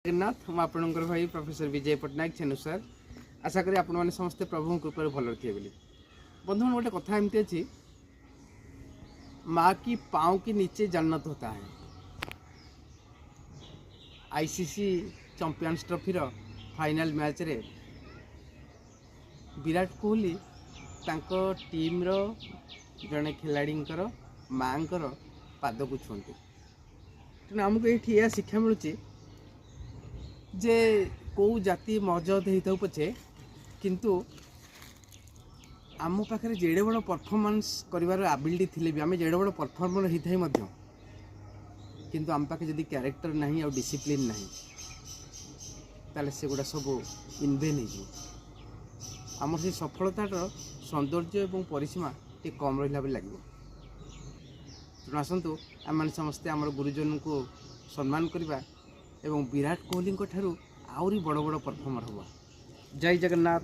जगन्नाथ मु आपणकर भाई प्रोफेसर विजय पट्टनायक छेनु सर आशा करी आपण मैंने समस्ते प्रभु कृपा भल थे बोली बंधु गोटे कथा एमती अच्छी माँ की पाँव के नीचे जन्नत होता है। ICC champions trophy final match रे विराट कोहली तांको टीम रो जड़े खिलाड़ी माँ पाद को छुंती तेणु आमको ये शिक्षा मिलूँ जे कौ जाति मौजूद होता पछे किंतु आम पाखे जेड़े बड़ परफॉर्मेंस कर एबिलिटी थी भी आम जेड़े बड़ परफॉर्मर होता है किंतु आम पाखे जदि कैरेक्टर नहीं और डिसिप्लिन नहीं ताले से गुड़ा सब इनभेन हो आम से सफलतार सौंदर्य और परिसीमा टे कम रहा लगे। तेणु आसतु आम समस्ते आम गुरुजन को सम्मान करवा एवं विराट कोहली ठारू आउरी बड़ बड़ परफॉर्मर हुआ। जय जगन्नाथ।